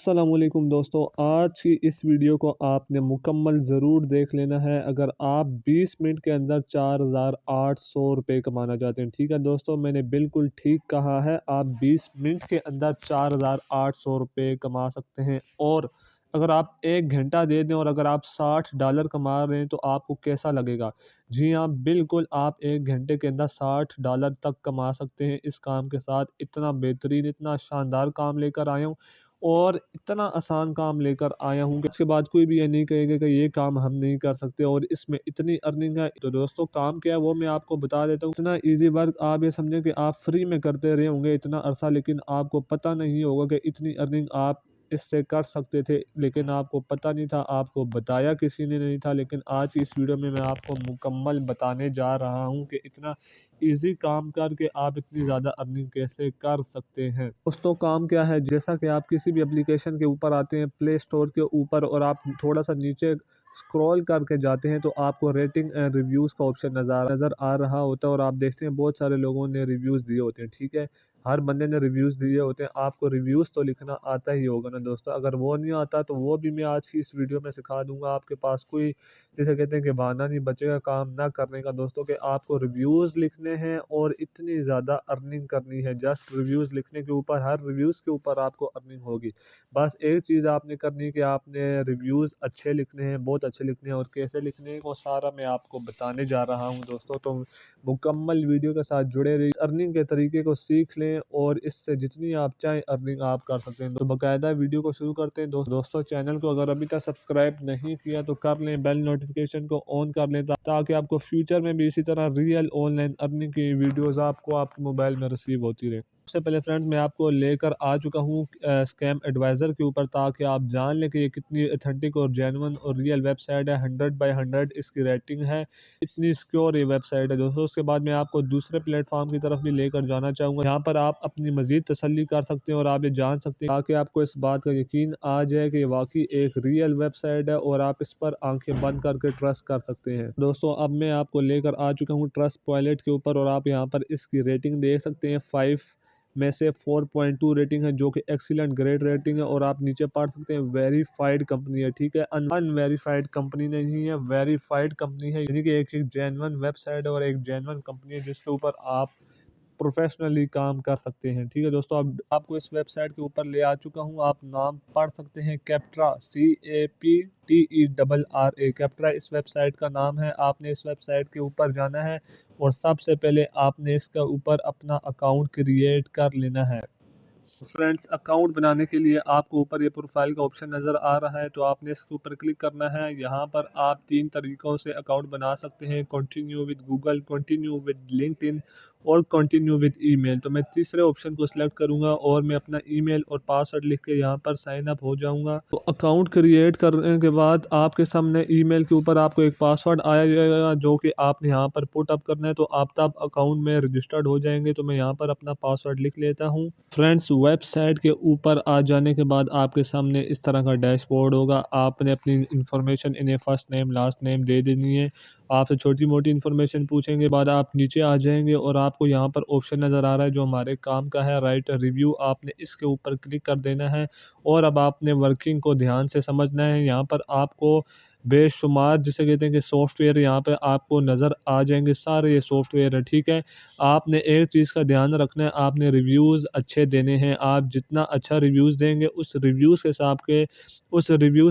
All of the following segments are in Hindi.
अस्सलामुअलैकुम दोस्तों, आज की इस वीडियो को आपने मुकम्मल ज़रूर देख लेना है अगर आप 20 मिनट के अंदर 4,800 रुपये कमाना चाहते हैं। ठीक है दोस्तों, मैंने बिल्कुल ठीक कहा है, आप 20 मिनट के अंदर 4,800 रुपये कमा सकते हैं। और अगर आप 1 घंटा दे दें और अगर आप $60 कमा रहे हैं तो आपको कैसा लगेगा? जी हाँ, बिल्कुल आप 1 घंटे के अंदर $60 तक कमा सकते हैं इस काम के साथ। इतना बेहतरीन, इतना शानदार काम लेकर आया हूँ और इतना आसान काम लेकर आया हूँ कि उसके बाद कोई भी ये नहीं कहेगा कि ये काम हम नहीं कर सकते और इसमें इतनी अर्निंग है। तो दोस्तों, काम क्या है वो मैं आपको बता देता हूँ। इतना ईज़ी वर्क, आप ये समझें कि आप फ्री में करते रहे होंगे इतना अरसा, लेकिन आपको पता नहीं होगा कि इतनी अर्निंग आप इससे कर सकते थे, लेकिन आपको पता नहीं था, आपको बताया किसी ने नहीं था। लेकिन आज की इस वीडियो में मैं आपको मुकम्मल बताने जा रहा हूँ कि इतना ईज़ी काम करके आप इतनी ज़्यादा अर्निंग कैसे कर सकते हैं। दोस्तों, काम क्या है, जैसा कि आप किसी भी एप्लीकेशन के ऊपर आते हैं, प्ले स्टोर के ऊपर, और आप थोड़ा-सा नीचे स्क्रॉल करके जाते हैं तो आपको रेटिंग एंड रिव्यूज़ का ऑप्शन नज़र आ रहा होता है और आप देखते हैं बहुत सारे लोगों ने रिव्यूज़ दिए होते हैं, ठीक है? हर बंदे ने रिव्यूज़ दिए होते हैं, आपको रिव्यूज़ तो लिखना आता ही होगा ना दोस्तों। अगर वो नहीं आता तो वो भी मैं आज की इस वीडियो में सिखा दूँगा। आपके पास कोई, जिसे कहते हैं कि बहाना नहीं बचेगा काम ना करने का दोस्तों, कि आपको रिव्यूज़ लिखने हैं और इतनी ज़्यादा अर्निंग करनी है। जस्ट रिव्यूज़ लिखने के ऊपर, हर रिव्यूज़ के ऊपर आपको अर्निंग होगी। बस एक चीज़ आपने करनी है कि आपने रिव्यूज़ अच्छे लिखने हैं, बहुत अच्छे लिखने हैं, और कैसे लिखने हैं वो सारा मैं आपको बताने जा रहा हूँ दोस्तों। तो मुकम्मल वीडियो के साथ जुड़े रहिए, अर्निंग के तरीके को सीख लें और इससे जितनी आप चाहें अर्निंग आप कर सकते हैं। तो बाकायदा वीडियो को शुरू करते हैं। दोस्तों, चैनल को अगर अभी तक सब्सक्राइब नहीं किया तो कर लें, बेल नोटिफिकेशन को ऑन कर लें ताकि आपको फ्यूचर में भी इसी तरह रियल ऑनलाइन अर्निंग की वीडियोज़ आपको आपके मोबाइल में रिसीव होती रहे। सबसे पहले फ्रेंड्स, मैं आपको लेकर आ चुका हूँ स्कैम एडवाइज़र के ऊपर, ताकि आप जान लें कि ये कितनी ऑथेंटिक और जेन्युइन और रियल वेबसाइट है। 100/100 इसकी रेटिंग है, इतनी सिक्योर ये वेबसाइट है दोस्तों। उसके बाद मैं आपको दूसरे प्लेटफॉर्म की तरफ भी लेकर जाना चाहूँगा, यहाँ पर आप अपनी मज़ीद तसल्ली कर सकते हैं और आप ये जान सकते हैं, ताकि आपको इस बात का यकीन आ जाए कि वाकई एक रियल वेबसाइट है और आप इस पर आंखें बंद करके ट्रस्ट कर सकते हैं। दोस्तों, अब मैं आपको लेकर आ चुका हूँ ट्रस्ट पॉइंट के ऊपर और आप यहाँ पर इसकी रेटिंग देख सकते हैं। 5 में से 4.2 रेटिंग है, जो कि एक्सीलेंट ग्रेट रेटिंग है। और आप नीचे पढ़ सकते हैं वेरीफाइड कंपनी है, ठीक है? अनवेरीफाइड कंपनी नहीं है, वेरीफाइड कंपनी है, यानी कि एक जेन्युइन वेबसाइट है और एक जेन्युइन कंपनी है जिसके ऊपर आप प्रोफेशनली काम कर सकते हैं। ठीक है दोस्तों, अब आपको इस वेबसाइट के ऊपर ले आ चुका हूँ। आप नाम पढ़ सकते हैं, कैप्ट्रा, CAPTERRA, कैप्ट्रा इस वेबसाइट का नाम है। आपने इस वेबसाइट के ऊपर जाना है और सबसे पहले आपने इसके ऊपर अपना अकाउंट क्रिएट कर लेना है। फ्रेंड्स, अकाउंट बनाने के लिए आपको ऊपर ये प्रोफाइल का ऑप्शन नज़र आ रहा है, तो आपने इसके ऊपर क्लिक करना है। यहाँ पर आप 3 तरीक़ों से अकाउंट बना सकते हैं, continue with Google, continue with LinkedIn और कंटिन्यू विद ईमेल। तो मैं तीसरे ऑप्शन को सिलेक्ट करूँगा और मैं अपना ईमेल और पासवर्ड लिख के यहाँ पर साइन अप हो जाऊँगा। तो अकाउंट क्रिएट करने के बाद आपके सामने ईमेल के ऊपर आपको एक पासवर्ड आया जाएगा, जो कि आपने यहाँ पर पुट अप करना है। तो आप तब अकाउंट में रजिस्टर्ड हो जाएंगे। तो मैं यहाँ पर अपना पासवर्ड लिख लेता हूँ। फ्रेंड्स, वेबसाइट के ऊपर आ जाने के बाद आपके सामने इस तरह का डैशबोर्ड होगा। आपने अपनी इन्फॉर्मेशन, इन्हें फर्स्ट नेम लास्ट नेम दे देनी है। आपसे छोटी मोटी इन्फॉर्मेशन पूछेंगे, बाद आप नीचे आ जाएंगे और आपको यहाँ पर ऑप्शन नज़र आ रहा है जो हमारे काम का है, राइट रिव्यू। आपने इसके ऊपर क्लिक कर देना है और अब आपने वर्किंग को ध्यान से समझना है। यहाँ पर आपको बेशुमार, जिसे कहते हैं कि सॉफ्टवेयर, यहाँ पे आपको नज़र आ जाएंगे, सारे ये सॉफ्टवेयर है, ठीक है? आपने एक चीज़ का ध्यान रखना है, आपने रिव्यूज़ अच्छे देने हैं। आप जितना अच्छा रिव्यूज़ देंगे, उस रिव्यूज़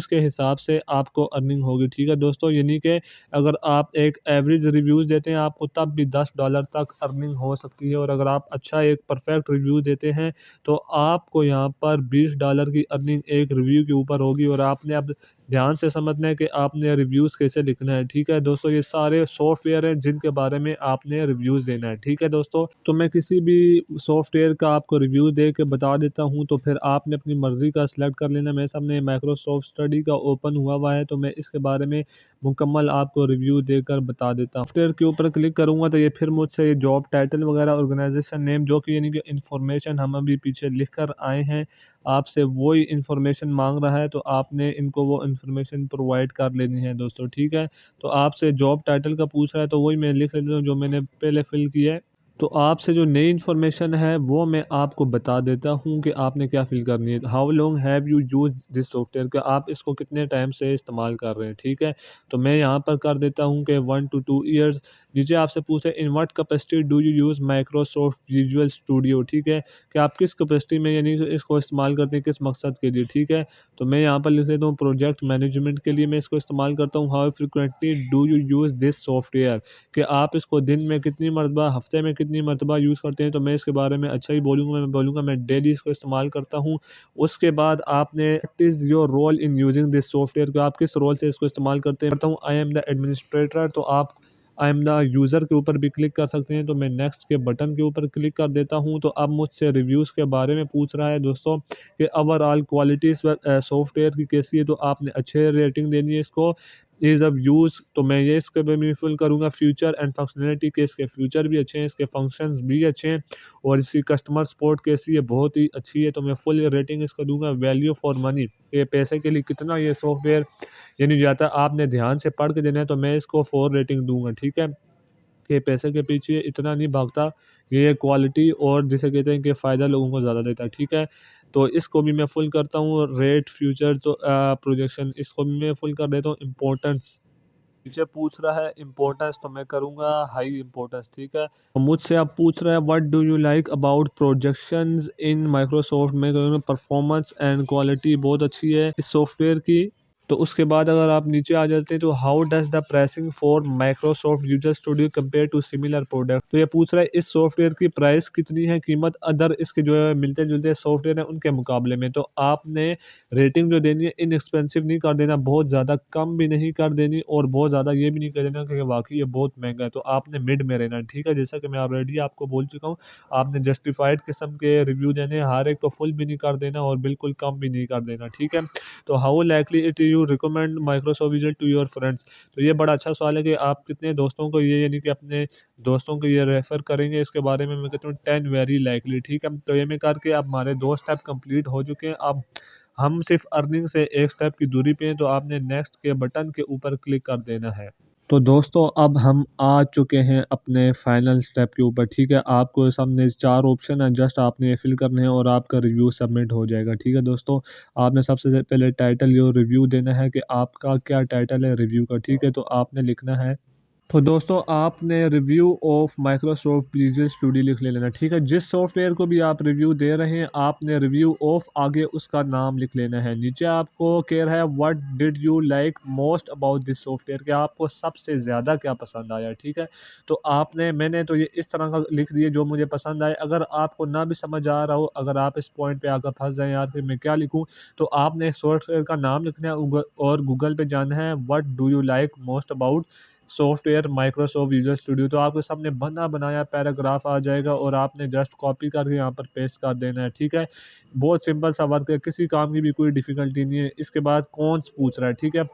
के हिसाब से आपको अर्निंग होगी, ठीक है दोस्तों? यानी कि अगर आप एक एवरेज रिव्यूज़ देते हैं, आपको तब भी $10 तक अर्निंग हो सकती है। और अगर आप अच्छा एक परफेक्ट रिव्यू देते हैं तो आपको यहाँ पर $20 की अर्निंग एक रिव्यू के ऊपर होगी। और आपने अब ध्यान से समझना है कि आपने रिव्यूज़ कैसे लिखना है, ठीक है दोस्तों? ये सारे सॉफ्टवेयर हैं जिनके बारे में आपने रिव्यूज़ देना है, ठीक है दोस्तों? तो मैं किसी भी सॉफ्टवेयर का आपको रिव्यू दे के बता देता हूँ, तो फिर आपने अपनी मर्ज़ी का सिलेक्ट कर लेना। मेरे सामने माइक्रोसॉफ्ट स्टडी का ओपन हुआ है, तो मैं इसके बारे में मुकम्मल आपको रिव्यू देकर बता देता हूँ। सॉफ्टवेयर के ऊपर क्लिक करूँगा तो ये फिर मुझसे ये जॉब टाइटल वगैरह, ऑर्गेनाइजेशन नेम, जो कि यानी कि इन्फॉर्मेशन हम अभी पीछे लिख कर आए हैं, आपसे वही इन्फॉर्मेशन मांग रहा है। तो आपने इनको वो इन्फॉर्मेशन प्रोवाइड कर लेनी है दोस्तों, ठीक है? तो आपसे जॉब टाइटल का पूछ रहा है, तो वही मैं लिख लेता हूँ जो मैंने पहले फिल किया है। तो आपसे जो नई इन्फॉर्मेशन है वो मैं आपको बता देता हूँ कि आपने क्या फ़िल करनी है। How long have you use this software, कि आप इसको कितने टाइम से इस्तेमाल कर रहे हैं, ठीक है? तो मैं यहाँ पर कर देता हूँ कि 1 टू 2 ईयर्स। नीचे आपसे पूछा है in what capacity do you use Microsoft Visual studio, ठीक है? कि आप किस कैपेसिटी में यानी कि इसको इस्तेमाल करते हैं, किस मकसद के लिए, ठीक है? तो मैं यहाँ पर लिख देता हूँ प्रोजेक्ट मैनेजमेंट के लिए मैं इसको इस्तेमाल करता हूँ। How frequently do you use this software, कि आप इसको दिन में कितनी मरतबा, हफ़्ते में कितनी मरतबा यूज़ करते हैं, तो मैं इसके बारे में अच्छा ही बोलूँगा। मैं बोलूँगा मैं डेली इसको इस्तेमाल करता हूँ। उसके बाद आपने what is your role in using this software, कि आप किस रोल से इसको इस्तेमाल करते हैं। करता हूँ आई एम द एडमिनिस्ट्रेटर, तो आप आई एम द यूज़र के ऊपर भी क्लिक कर सकते हैं, तो मैं नेक्स्ट के बटन के ऊपर क्लिक कर देता हूँ। तो अब मुझसे रिव्यूज़ के बारे में पूछ रहा है दोस्तों, कि ओवरऑल क्वालिटी सॉफ्टवेयर की कैसी है, तो आपने अच्छे रेटिंग देनी है इसको। ईज़ ऑफ यूज़, तो मैं ये इसके पे भी फिल करूँगा। फ्यूचर एंड फंक्शनैलिटी, के इसके फ्यूचर भी अच्छे हैं, इसके फंक्शंस भी अच्छे हैं, और इसकी कस्टमर सपोर्ट कैसी है, बहुत ही अच्छी है, तो मैं फुल रेटिंग इसको दूँगा। वैल्यू फॉर मनी, ये पैसे के लिए कितना ये सॉफ्टवेयर यानी जाता है, आपने ध्यान से पढ़ के देना है, तो मैं इसको 4 रेटिंग दूँगा, ठीक है? कि पैसे के पीछे इतना नहीं भागता, ये क्वालिटी और जिसे कहते हैं कि फ़ायदा लोगों को ज़्यादा देता है, ठीक है? तो इसको भी मैं फुल करता हूँ। रेट, फ्यूचर, तो प्रोजेक्शन, इसको भी मैं फुल कर देता हूँ। इम्पोर्टेंस, नीचे पूछ रहा है इम्पोर्टेंस, तो मैं करूँगा हाई इम्पोर्टेंस, ठीक है? तो मुझसे अब पूछ रहा है what do you like about projections in Microsoft, मैं करूँगा परफॉर्मेंस एंड क्वालिटी बहुत अच्छी है इस सॉफ्टवेयर की। तो उसके बाद अगर आप नीचे आ जाते हैं, तो how does the pricing for Microsoft user studio compare to similar product, तो ये पूछ रहा है इस सॉफ्टवेयर की प्राइस कितनी है, कीमत अदर इसके जो है मिलते-जुलते सॉफ्टवेयर हैं उनके मुकाबले में। तो आपने रेटिंग जो देनी है इनएक्सपेंसिव नहीं कर देना, बहुत ज़्यादा कम भी नहीं कर देनी, और बहुत ज़्यादा ये भी नहीं कर देना कि वाक़ई ये बहुत महँगा है, तो आपने मिड में रहना है, ठीक है? जैसा कि मैं ऑलरेडी आपको बोल चुका हूँ, आपने जस्टिफाइड किस्म के रिव्यू देने हैं, हर एक को फुल भी नहीं कर देना और बिल्कुल कम भी नहीं कर देना, ठीक है? तो how likely it you recommend Microsoft Visual to your friends, तो ये बड़ा अच्छा सवाल है कि आप कितने दोस्तों को ये यानी कि अपने दोस्तों को ये रेफ़र करेंगे, इसके बारे में मैं कहता हूँ 10 वेरी लाइकली, ठीक है? तो ये मैं करके अब हमारे 2 स्टेप कंप्लीट हो चुके हैं। अब हम सिर्फ़ अर्निंग से 1 स्टेप की दूरी पे हैं, तो आपने नेक्स्ट के बटन के ऊपर क्लिक कर देना है। तो दोस्तों अब हम आ चुके हैं अपने फाइनल स्टेप के ऊपर, ठीक है? आपको सामने 4 ऑप्शन हैं, जस्ट आपने ये फ़िल करने हैं और आपका रिव्यू सबमिट हो जाएगा, ठीक है दोस्तों? आपने सबसे पहले टाइटल योर रिव्यू देना है कि आपका क्या टाइटल है रिव्यू का, ठीक है? तो आपने लिखना है, तो दोस्तों आपने review of Microsoft Visual studio लिख लेना, ठीक है? जिस सॉफ्टवेयर को भी आप रिव्यू दे रहे हैं, आपने रिव्यू ऑफ आगे उसका नाम लिख लेना है। नीचे आपको कह रहा है what did you like most about this software, कि आपको सबसे ज़्यादा क्या पसंद आया, ठीक है? तो मैंने तो ये इस तरह का लिख दिया जो मुझे पसंद आए। अगर आपको ना भी समझ आ रहा हो, अगर आप इस पॉइंट पे आकर फँस जाएँ यार कि मैं क्या लिखूँ, तो आपने सॉफ्टवेयर का नाम लिखना है और गूगल पे जाना है what do you like most about software Microsoft Visual Studio, तो आपके सामने बना बनाया पैराग्राफ आ जाएगा और आपने जस्ट कॉपी करके यहाँ पर पेस्ट कर देना है, ठीक है? बहुत सिंपल सा वर्क है, किसी काम की भी कोई डिफ़िकल्टी नहीं है। इसके बाद कॉन्स पूछ रहा है, ठीक है?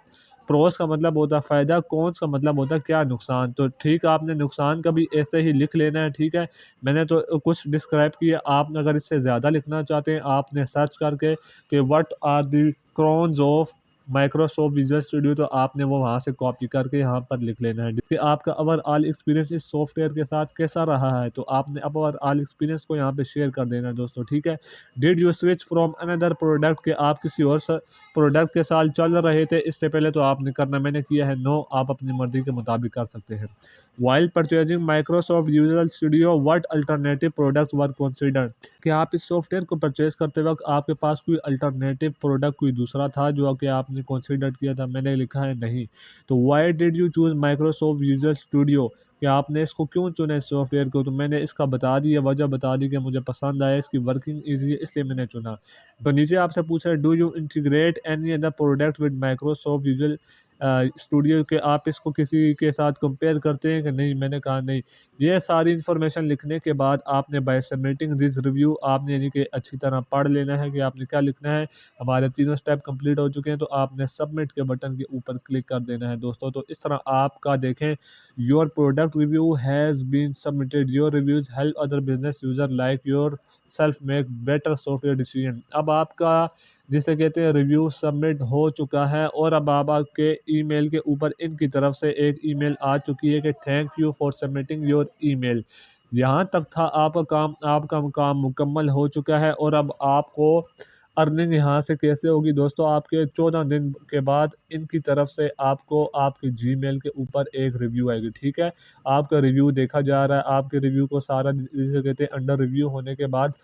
प्रोस का मतलब होता है फ़ायदा, कॉन्स का मतलब होता है क्या नुकसान, तो ठीक है आपने नुकसान का भी ऐसे ही लिख लेना है, ठीक है? मैंने तो कुछ डिस्क्राइब किया, आपने अगर इससे ज़्यादा लिखना चाहते हैं, आपने सर्च करके कि what are the cons of Microsoft Visual Studio, तो आपने वो वहाँ से कॉपी करके यहाँ पर लिख लेना है कि आपका ओवरऑल एक्सपीरियंस इस सॉफ्टवेयर के साथ कैसा रहा है, तो आपने अब ओवरऑल एक्सपीरियंस को यहाँ पे शेयर कर देना है दोस्तों, ठीक है? Did you switch from another product, के आप किसी और प्रोडक्ट के साथ चल रहे थे इससे पहले, तो आपने करना, मैंने किया है नो, आप अपनी मर्जी के मुताबिक कर सकते हैं। While purchasing Microsoft Visual studio what alternative products were considered, कि आप इस सॉफ्टवेयर को परचेज़ करते वक़्त आपके पास कोई अल्टरनेटिव प्रोडक्ट कोई दूसरा था जो कि आपने कंसीडर किया था? मैंने लिखा है नहीं। तो why did you choose Microsoft Visual studio, कि आपने इसको क्यों चुना इस सॉफ्टवेयर को? तो मैंने इसका बता दिया, वजह बता दी कि मुझे पसंद आया, इसकी वर्किंग ईज़ी है इसलिए मैंने चुना। तो नीचे आपसे पूछ रहा है do you integrate any other product with Microsoft Visual studio, के आप इसको किसी के साथ कंपेयर करते हैं कि नहीं? मैंने कहा नहीं। ये सारी इन्फॉर्मेशन लिखने के बाद आपने बाय सबमिटिंग दिस रिव्यू, आपने यानी कि अच्छी तरह पढ़ लेना है कि आपने क्या लिखना है। हमारे तीनों स्टेप कंप्लीट हो चुके हैं, तो आपने सबमिट के बटन के ऊपर क्लिक कर देना है दोस्तों। तो इस तरह आपका देखें, your product review has been submitted, your reviews help other business user like yourself make better software decision. अब आपका जिसे कहते हैं रिव्यू सबमिट हो चुका है, और अब आप आपके ईमेल के ऊपर इनकी तरफ से एक ईमेल आ चुकी है कि thank you for submitting your email, यहाँ तक था आपका काम मुकम्मल हो चुका है और अब आपको अर्निंग यहाँ से कैसे होगी दोस्तों, आपके 14 दिन के बाद इनकी तरफ से आपको आपके जीमेल के ऊपर एक रिव्यू आएगी, ठीक है? आपका रिव्यू देखा जा रहा है, आपके रिव्यू को सारा जिसे कहते हैं अंडर रिव्यू होने के बाद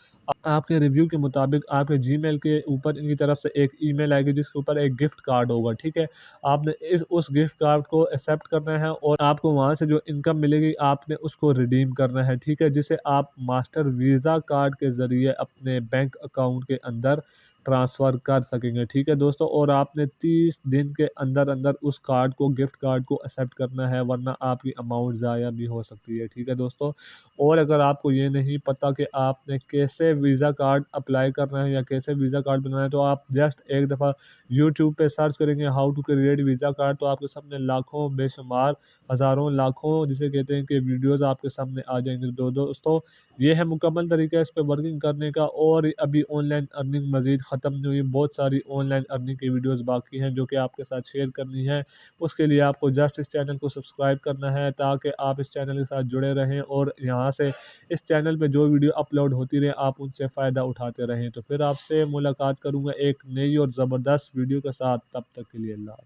आपके रिव्यू के मुताबिक आपके जीमेल के ऊपर इनकी तरफ से एक ईमेल आएगी जिसके ऊपर एक गिफ्ट कार्ड होगा, ठीक है? आपने इस उस गिफ्ट कार्ड को एक्सेप्ट करना है और आपको वहाँ से जो इनकम मिलेगी आपने उसको रिडीम करना है, ठीक है? जिसे आप मास्टर वीज़ा कार्ड के ज़रिए अपने बैंक अकाउंट के अंदर ट्रांसफ़र कर सकेंगे, ठीक है दोस्तों? और आपने 30 दिन के अंदर-अंदर उस कार्ड को गिफ्ट कार्ड को एक्सेप्ट करना है वरना आपकी अमाउंट ज़ाया भी हो सकती है, ठीक है दोस्तों? और अगर आपको ये नहीं पता कि आपने कैसे वीज़ा कार्ड अप्लाई करना है या कैसे वीज़ा कार्ड बनवाना है, तो आप जस्ट एक दफ़ा यूट्यूब पे सर्च करेंगे how to create visa card, तो आपके सामने लाखों बेशुमार, हज़ारों, लाखों जिसे कहते हैं कि वीडियोज़ आपके सामने आ जाएँगे। दोस्तों ये है मुकम्मल तरीका इस पे वर्किंग करने का और अभी ऑनलाइन अर्निंग मज़ीद ख़त्म नहीं हुई। बहुत सारी ऑनलाइन अर्निंग की वीडियोज़ बाकी हैं जो कि आपके साथ शेयर करनी है। उसके लिए आपको जस्ट इस चैनल को सब्सक्राइब करना है ताकि आप इस चैनल के साथ जुड़े रहें और यहाँ से इस चैनल पे जो वीडियो अपलोड होती रहे आप उनसे फ़ायदा उठाते रहें। तो फिर आपसे मुलाकात करूँगा एक नई और ज़बरदस्त वीडियो के साथ, तब तक के लिए अल्लाह हाफ़िज़।